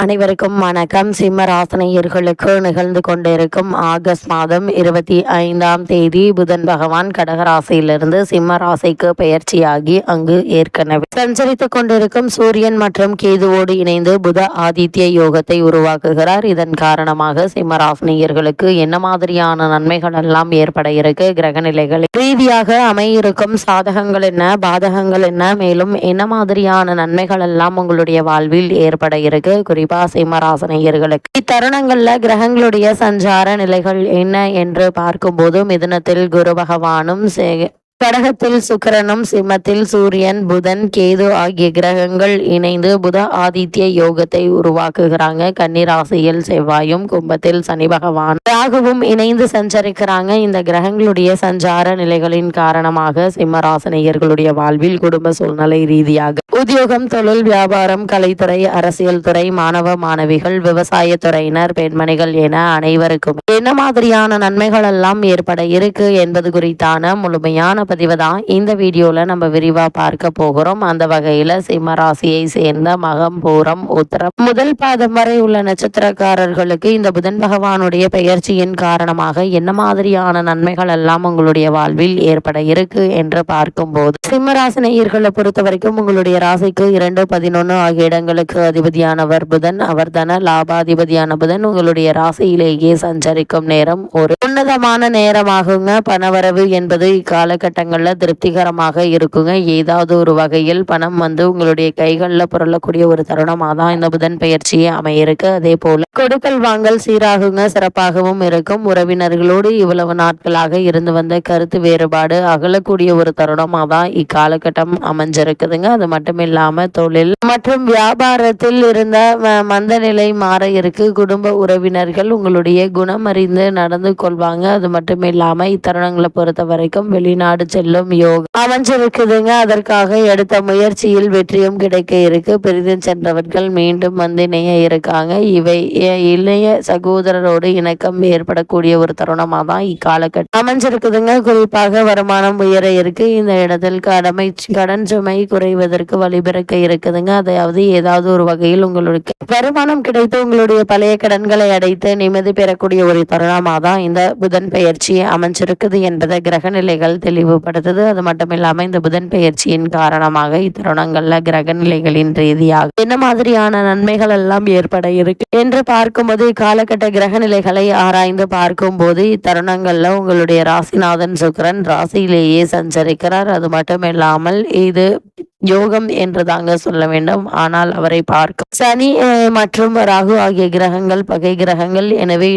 அனைவருக்கும் வணக்கம். சிம்ம ராசினியர்களுக்கு நிகழ்ந்து கொண்டிருக்கும் ஆகஸ்ட் மாதம் 25ஆம் தேதி புதன் பகவான் கடகராசியிலிருந்து சிம்ம ராசிக்கு பெயர்ச்சியாகி அங்கு ஏற்கனவே சஞ்சரித்துக் கொண்டிருக்கும் சூரியன் மற்றும் கேதுவோடு இணைந்து புத ஆதித்ய யோகத்தை உருவாக்குகிறார். இதன் காரணமாக சிம்ம ராசினியர்களுக்கு என்ன மாதிரியான நன்மைகள் எல்லாம் ஏற்பட இருக்கு, கிரக நிலைகள் ரீதியாக அமையிருக்கும் சாதகங்கள் என்ன, பாதகங்கள் என்ன, மேலும் என்ன மாதிரியான நன்மைகள் எல்லாம் உங்களுடைய வாழ்வில் ஏற்பட இருக்கு, குறிப்பாக சிம்மராசினியர்களுக்கு இத்தருணங்கள்ல கிரகங்களுடைய சஞ்சார நிலைகள் என்ன என்று பார்க்கும்போது மிதுனத்தில் குரு பகவானும் கடகத்தில் சுக்கிரனும் சிம்மத்தில் சூரியன் புதன் கேது ஆகிய கிரகங்கள் இணைந்து புத ஆதித்ய யோகத்தை உருவாக்குகிறாங்க. கன்னிராசியில் செவ்வாயும் கும்பத்தில் சனி பகவான் ராகுவும் இணைந்து சஞ்சரிக்கிறாங்க. இந்த கிரகங்களுடைய சஞ்சார நிலைகளின் காரணமாக சிம்ம ராசினியர்களுடைய வாழ்வில் குடும்ப சூழ்நிலை ரீதியாக உத்தியோகம், தொழில், வியாபாரம், கலைத்துறை, அரசியல் துறை, மாணவ மாணவிகள், விவசாய துறையினர், பெண்மணிகள் என அனைவருக்கும் என்ன மாதிரியான நன்மைகள் எல்லாம் ஏற்பட இருக்கு என்பது குறித்தான முழுமையான பதிவு தான் இந்த வீடியோல நம்ம விரிவா பார்க்க போகிறோம். அந்த வகையில சிம்ம ராசியை சேர்ந்த மகம், பூரம், உத்திரம் முதல் பாதம் வரை உள்ள நட்சத்திரக்காரர்களுக்கு இந்த புதன் பகவானுடைய பெயர்ச்சியின் காரணமாக என்ன மாதிரியான நன்மைகள் எல்லாம் உங்களுடைய வாழ்வில் ஏற்பட இருக்கு என்று பார்க்கும்போது சிம்ம ராசி நேயர்களை பொறுத்த வரைக்கும் உங்களுடைய ராசிக்கு 2, 11 ஆகிய இடங்களுக்கு அதிபதியானவர் புதன். அவர் தன லாபாதிபதியான புதன் உங்களுடைய ராசியிலேயே சஞ்சரிக்கும் நேரம் ஒரு உன்னதமான நேரமாகுங்க. பணவரவு என்பது இக்காலகட்டங்கள்ல திருப்திகரமாக இருக்குங்க. ஏதாவது ஒரு வகையில் பணம் உங்களுடைய கைகளில் புரளக்கூடிய ஒரு தருணமாக தான் இந்த புதன் பயிற்சியே அமையிருக்கு. அதே போல கொடுக்கல் வாங்கல் சீராகுங்க, சிறப்பாகவும் இருக்கும். உறவினர்களோடு இவ்வளவு நாட்களாக இருந்து வந்த கருத்து வேறுபாடு அகலக்கூடிய ஒரு தருணமாக தான் இக்காலகட்டம் அமைஞ்சிருக்குதுங்க. அது மட்டும் இல்லாம தொழில் மற்றும் வியாபாரத்தில் இருந்த மந்த நிலை மாற இருக்கு. குடும்ப உறவினர்கள் உங்களுடைய குணம் அறிந்து நடந்து கொள்வாங்க. அது மட்டும் இல்லாம இத்தருணங்களை பொறுத்த வரைக்கும் வெளிநாடு செல்லும் யோகம் அமைஞ்சிருக்குதுங்க. அதற்காக எடுத்த முயற்சியில் வெற்றியும் கிடைக்க இருக்கு. பிரிந்து சென்றவர்கள் மீண்டும் இணைய இருக்காங்க. இவை இளைய சகோதரரோடு இணக்கம் ஏற்படக்கூடிய ஒரு தருணமா தான் இக்காலகட்டம் அமைஞ்சிருக்குதுங்க. குறிப்பாக வருமானம் உயர இருக்கு. இந்த இடத்தில் கடன் சுமை குறைவதற்கு வழிபிறக்க இருக்குதுங்க. அதாவது ஏதாவது ஒரு வகையில் உங்களுக்கு வருமானம் கிடைத்து உங்களுடைய பழைய கடன்களை அடைத்து நிம்மதி பெறக்கூடிய ஒரு தருணமாக தான் இந்த புதன் பெயர்ச்சி அமைஞ்சிருக்குது என்பதை கிரக நிலைகள் தெளிவுபடுத்துது. அது மட்டும் இல்லாம இந்த புதன் பெயர்ச்சியின் காரணமாக இத்தருணங்கள்ல கிரக நிலைகளின் ரீதியாக என்ன மாதிரியான நன்மைகள் எல்லாம் ஏற்பட இருக்கு என்று பார்க்கும்போது இக்காலகட்ட கிரக நிலைகளை ஆராய்ந்து பார்க்கும் போது இத்தருணங்கள்ல உங்களுடைய ராசிநாதன் சுக்கிரன் ராசியிலேயே சஞ்சரிக்கிறார். அது மட்டும் இல்லாமல் இது யோகம் என்று தாங்க சொல்ல வேண்டும். ஆனால் அவரை பார்க்கும் சனி மற்றும் ராகு ஆகிய கிரகங்கள் பகை கிரகங்கள். எனவே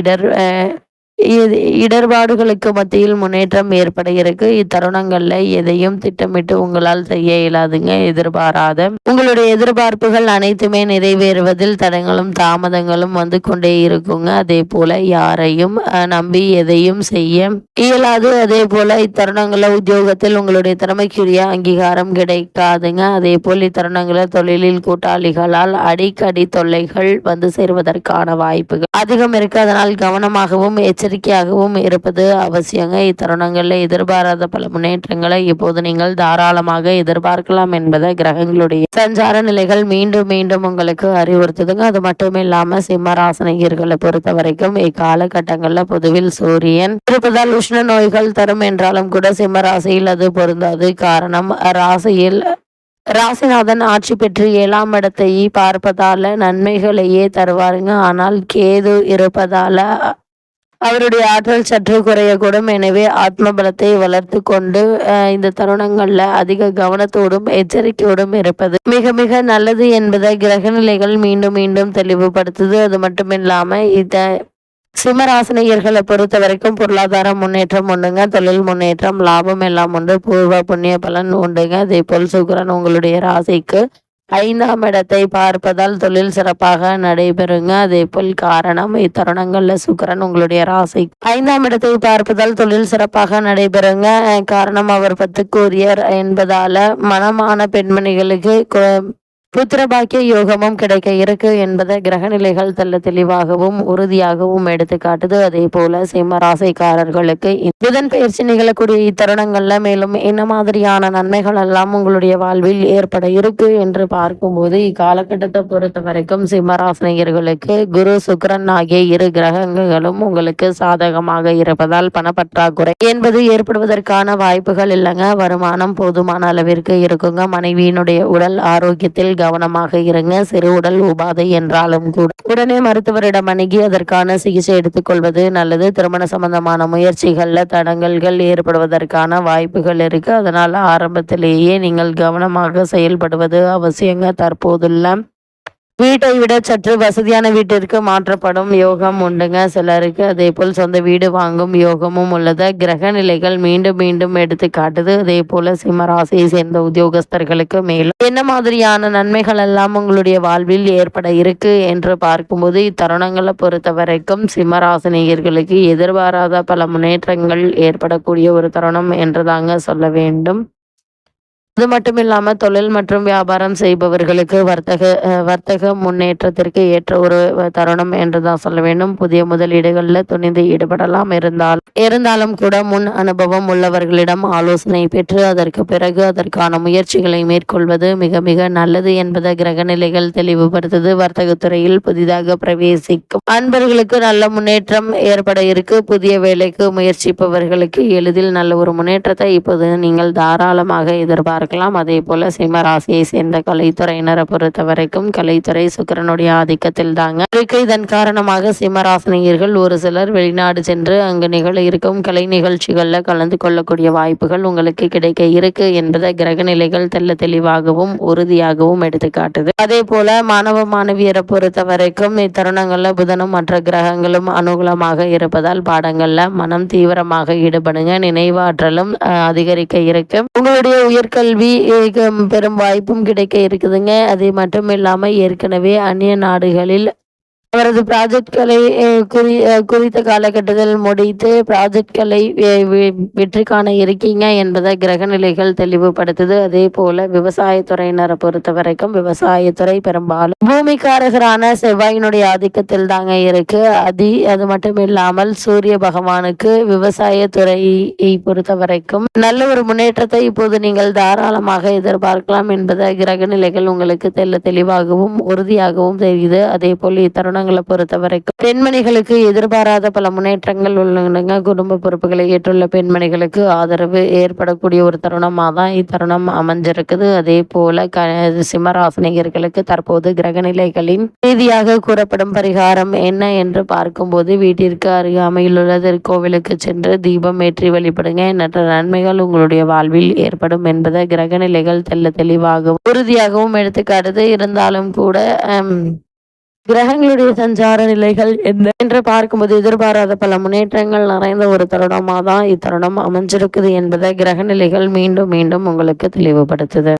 இடர்பாடுகளுக்கு மத்தியில் முன்னேற்றம் ஏற்பட இருக்கு. இத்தருணங்கள்ல எதையும் திட்டமிட்டு உங்களால் செய்ய இயலாதுங்க. எதிர்பாராத உங்களுடைய எதிர்பார்ப்புகள் அனைத்துமே நிறைவேறுவதில் தடங்களும் தாமதங்களும் வந்து கொண்டே இருக்குங்க. அதே போல யாரையும் நம்பி எதையும் செய்ய இயலாது. அதே போல இத்தருணங்கள உத்தியோகத்தில் உங்களுடைய திறமைக்குரிய அங்கீகாரம் கிடைக்காதுங்க. அதே போல் இத்தருணங்களில் தொழிலில் கூட்டாளிகளால் அடிக்கடி தொல்லைகள் வந்து சேர்வதற்கான வாய்ப்புகள் அதிகம் இருக்கு. அதனால் கவனமாகவும் எச்சரிக்கையாகவும் இருப்பது அவசியங்க. இத்தருணங்களில் எதிர்பாராத பல முன்னேற்றங்களை இப்போது நீங்கள் தாராளமாக எதிர்பார்க்கலாம் என்பதை கிரகங்களுடைய சஞ்சார நிலைகள் மீண்டும் மீண்டும் உங்களுக்கு அறிவுறுத்துதுங்க. அது மட்டும் இல்லாம சிம்ம ராசினியர்களை பொறுத்த வரைக்கும் இக்காலகட்டங்கள்ல பொதுவில் சூரியன் இருப்பதால் உஷ்ண நோய்கள் தரும் என்றாலும் கூட சிம்ம ராசியில் அது பொருந்தாது. காரணம் ராசிநாதன் ஆட்சி பெற்று 7ஆம் இடத்தை பார்ப்பதால நன்மைகளையே தருவாருங்க. ஆனால் கேது இருப்பதால அவருடைய ஆற்றல் சற்று குறையக்கூடும். எனவே ஆத்ம பலத்தை வளர்த்து கொண்டு இந்த தருணங்கள்ல அதிக கவனத்தோடும் எச்சரிக்கையோடும் இருப்பது மிக மிக நல்லது என்பதை கிரக நிலைகள் மீண்டும் மீண்டும் தெளிவுபடுத்துது. அது மட்டும் இல்லாம சிம்மராசினியர்களை பொறுத்த வரைக்கும் பொருளாதார முன்னேற்றம் உண்டுங்க. தொழில் முன்னேற்றம், லாபம் எல்லாம் உண்டு. பூர்வ புண்ணிய பலன் உண்டுங்க. அதே போல் சுக்கிரன் உங்களுடைய ராசிக்கு 5ஆம் இடத்தை பார்ப்பதால் தொழில் சிறப்பாக நடைபெறுங்க. அதே போல் காரணம் இத்தருணங்கள்ல சுக்கிரன் உங்களுடைய ராசி 5ஆம் இடத்தை பார்ப்பதால் தொழில் சிறப்பாக நடைபெறுங்க. காரணம் அவர் 10 கூரியர் என்பதால மனமான பெண்மணிகளுக்கு புத்திர பாக்கிய யோகமும் கிடைக்க இருக்கு என்பதை கிரக நிலைகள் தெல்ல தெளிவாகவும் உறுதியாகவும் எடுத்து காட்டுது. அதே போல சிம்ம ராசிக்காரர்களுக்கு புதன் பயிற்சி நிகழக்கூடிய இத்தருணங்கள்ல மேலும் என்ன மாதிரியான நன்மைகள் எல்லாம் உங்களுடைய வாழ்வில் ஏற்பட இருக்கு என்று பார்க்கும்போது இக்காலகட்டத்தை பொறுத்த வரைக்கும் சிம்ம ராசினியர்களுக்கு குரு சுக்கிரன் ஆகிய இரு கிரகங்களும் உங்களுக்கு சாதகமாக இருப்பதால் பணப்பற்றாக்குறை என்பது ஏற்படுவதற்கான வாய்ப்புகள் இல்லைங்க. வருமானம் போதுமான அளவிற்கு இருக்குங்க. மனைவியினுடைய உடல் ஆரோக்கியத்தில் கவனமாக இருங்க. சிறு உடல் உபாதை என்றாலும் கூட உடனே மருத்துவரிடம் அணுகி அதற்கான சிகிச்சை எடுத்துக்கொள்வது நல்லது. திருமண சம்பந்தமான முயற்சிகள்ல தடங்கல்கள் ஏற்படுவதற்கான வாய்ப்புகள் இருக்கு. அதனால ஆரம்பத்திலேயே நீங்கள் கவனமாக செயல்படுவது அவசியங்க. தற்போதுள்ள வீட்டை விட சற்று வசதியான வீட்டிற்கு மாற்றப்படும் யோகம் உண்டுங்க சிலருக்கு. அதே போல் சொந்த வீடு வாங்கும் யோகமும் உள்ளது. கிரக நிலைகள் மீண்டும் மீண்டும் எடுத்து காட்டுது. அதே போல சிம்ம ராசியை சேர்ந்த உத்தியோகஸ்தர்களுக்கு மேலும் என்ன மாதிரியான நன்மைகள் எல்லாம் உங்களுடைய வாழ்வில் ஏற்பட இருக்கு என்று பார்க்கும்போது இத்தருணங்களை பொறுத்த வரைக்கும் சிம்ம ராசினியர்களுக்கு எதிர்பாராத பல முன்னேற்றங்கள் ஏற்படக்கூடிய ஒரு தருணம் என்று தாங்க சொல்ல வேண்டும். அது மட்டும் இல்லாமல் தொழில் மற்றும் வியாபாரம் செய்பவர்களுக்கு வர்த்தக முன்னேற்றத்திற்கு ஏற்ற ஒரு தருணம் என்று தான் சொல்ல வேண்டும். புதிய முதலீடுகளில் துணிந்து ஈடுபடலாம். இருந்தாலும் கூட முன் அனுபவம் உள்ளவர்களிடம் ஆலோசனை பெற்று அதற்கு பிறகு அதற்கான முயற்சிகளை மேற்கொள்வது மிக மிக நல்லது என்பதை கிரகநிலைகள் தெளிவுபடுத்துது. வர்த்தகத்துறையில் புதிதாக பிரவேசிக்கும் அன்பர்களுக்கு நல்ல முன்னேற்றம் ஏற்பட இருக்கு. புதிய வேலைக்கு முயற்சிப்பவர்களுக்கு எளிதில் நல்ல ஒரு முன்னேற்றத்தை இப்போது நீங்கள் தாராளமாக எதிர்பார்க்கலாம். அதே போல சிம்ம ராசியை சேர்ந்த கலைத்துறையினரை பொறுத்த வரைக்கும் கலைத்துறை சுக்கிரனுடைய ஆதிக்கத்தில் தாங்க இருக்கு. இதன் காரணமாக சிம்ம ராசினியர்கள் ஒரு சிலர் வெளிநாடு சென்று அங்கு நிகழ இருக்கும் கலை நிகழ்ச்சிகள்ல கலந்து கொள்ளக்கூடிய வாய்ப்புகள் உங்களுக்கு கிடைக்க இருக்கு என்பதை கிரக நிலைகள் தெல்ல தெளிவாகவும் உறுதியாகவும் எடுத்து காட்டுது. அதே போல மாணவ மாணவியரை பொறுத்த வரைக்கும் இத்தருணங்கள்ல புதனும் மற்ற கிரகங்களும் அனுகூலமாக இருப்பதால் பாடங்கள்ல மனம் தீவிரமாக ஈடுபடுங்க. நினைவாற்றலும் அதிகரிக்க இருக்கு. உங்களுடைய உயர்கல்வி பெரும் வாய்ப்பும் கிடைக்க இருக்குதுங்க. அது மட்டும் இல்லாமல் ஏற்கனவே அந்நிய நாடுகளில் அவரது ப்ராஜெக்ட்களை குறித்த காலகட்டத்தில் முடித்து ப்ராஜெக்ட்களை வெற்றி காண இருக்கீங்க என்பதை கிரகநிலைகள் தெளிவுபடுத்துது. அதே போல விவசாயத்துறையினரை பொறுத்த வரைக்கும் விவசாயத்துறை பெரும்பாலும் பூமிக்காரகரான செவ்வாயினுடைய ஆதிக்கத்தில் தாங்க இருக்கு. அது மட்டும் இல்லாமல் சூரிய பகவானுக்கு விவசாயத்துறையை பொறுத்த வரைக்கும் நல்ல ஒரு முன்னேற்றத்தை இப்போது நீங்கள் தாராளமாக எதிர்பார்க்கலாம் என்பதை கிரகநிலைகள் உங்களுக்கு தெளிவாகவும் உறுதியாகவும் தெரியுது. அதே போல் இத்தருணம் பொறுத்த வரைக்கும் பெண்மணிகளுக்கு எதிர்பாராத பல முன்னேற்றங்கள் உள்ளன. குடும்ப பொறுப்புகளை ஏற்றுள்ள பெண்மணிகளுக்கு ஆதரவு ஏற்படக்கூடிய ஒரு தருணமாக தான் இத்தருணம் அமைஞ்சிருக்குது. அதே போல சிம்மராசினியர்களுக்கு தற்போது கிரகநிலைகளின் ரீதியாக கூறப்படும் பரிகாரம் என்ன என்று பார்க்கும்போது வீட்டிற்கு அருகாமையில் உள்ள திருக்கோவிலுக்கு சென்று தீபம் ஏற்றி வழிபடுங்க. எண்ணற்ற நன்மைகள் உங்களுடைய வாழ்வில் ஏற்படும் என்பதை கிரகநிலைகள் தெளிவாகவும் உறுதியாகவும் எடுத்துக்காட்டுது. இருந்தாலும் கூட கிரகங்களுடைய சஞ்சார நிலைகள் என்ன என்று பார்க்கும்போது எதிர்பாராத பல முன்னேற்றங்கள் நிறைந்த ஒரு தருணமாக தான் இத்தருணம் அமைஞ்சிருக்குது என்பதை கிரக நிலைகள் மீண்டும் மீண்டும் உங்களுக்கு தெளிவுபடுத்துது.